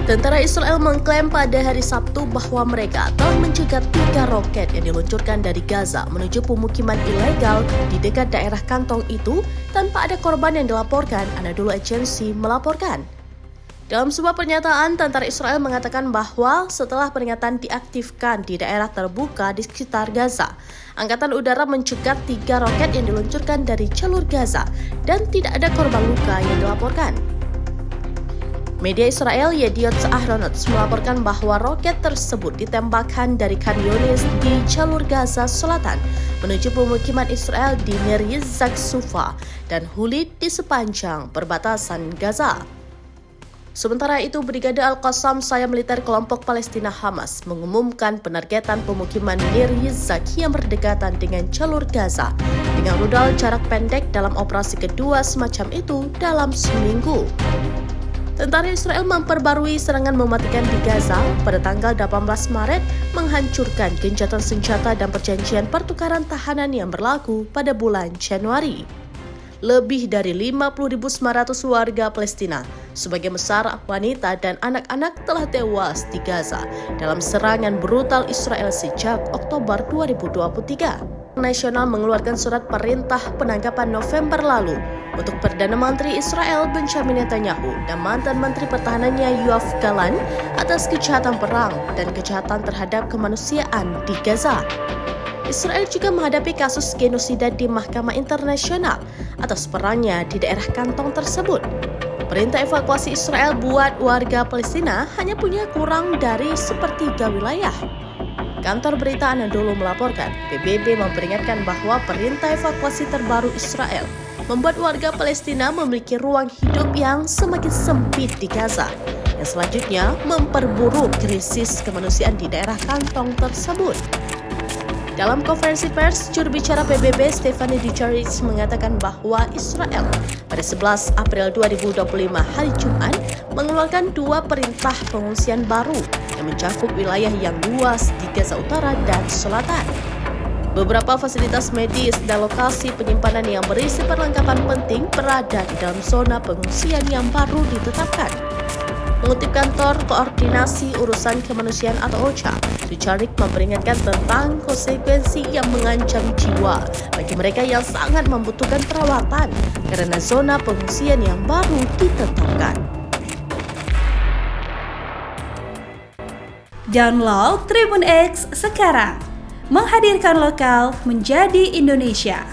Tentara Israel mengklaim pada hari Sabtu bahwa mereka telah mencegat 3 roket yang diluncurkan dari Gaza menuju pemukiman ilegal di dekat daerah kantong itu tanpa ada korban yang dilaporkan, Anadolu Agency melaporkan. Dalam sebuah pernyataan, tentara Israel mengatakan bahwa setelah peringatan diaktifkan di daerah terbuka di sekitar Gaza, Angkatan Udara mencegat 3 roket yang diluncurkan dari jalur Gaza dan tidak ada korban luka yang dilaporkan. Media Israel Yediot Ahronot melaporkan bahwa roket tersebut ditembakkan dari Khan Yunis di jalur Gaza Selatan menuju pemukiman Israel di Nir Yitzhak Sufa dan Hulid di sepanjang perbatasan Gaza. Sementara itu, Brigade Al-Qassam, sayap militer kelompok Palestina Hamas, mengumumkan penargetan pemukiman Nir Yitzhak yang berdekatan dengan jalur Gaza dengan rudal jarak pendek dalam operasi kedua semacam itu dalam seminggu. Tentara Israel memperbarui serangan mematikan di Gaza pada tanggal 18 Maret, menghancurkan gencatan senjata dan perjanjian pertukaran tahanan yang berlaku pada bulan Januari. Lebih dari 50.900 warga Palestina, sebagian besar wanita dan anak-anak, telah tewas di Gaza dalam serangan brutal Israel sejak Oktober 2023. Nasional mengeluarkan surat perintah penangkapan November lalu untuk Perdana Menteri Israel Benjamin Netanyahu dan mantan Menteri Pertahanannya Yoav Gallant atas kejahatan perang dan kejahatan terhadap kemanusiaan di Gaza. Israel juga menghadapi kasus genosida di Mahkamah Internasional atas perangnya di daerah kantong tersebut. Perintah evakuasi Israel buat warga Palestina hanya punya kurang dari sepertiga wilayah. Kantor berita Anadolu melaporkan, PBB memperingatkan bahwa perintah evakuasi terbaru Israel membuat warga Palestina memiliki ruang hidup yang semakin sempit di Gaza, yang selanjutnya memperburuk krisis kemanusiaan di daerah kantong tersebut. Dalam konferensi pers, juru bicara PBB Stephanie Dujarric mengatakan bahwa Israel pada 11 April 2025 hari Jumat mengeluarkan 2 perintah pengungsian baru yang mencakup wilayah yang luas di Gaza Utara dan Selatan. Beberapa fasilitas medis dan lokasi penyimpanan yang berisi perlengkapan penting berada di dalam zona pengungsian yang baru ditetapkan. Mengutip kantor koordinasi urusan kemanusiaan atau OCHA, Dujarric memperingatkan tentang konsekuensi yang mengancam jiwa bagi mereka yang sangat membutuhkan perawatan karena zona pengungsian yang baru ditetapkan. Download Tribun X sekarang, menghadirkan lokal menjadi Indonesia.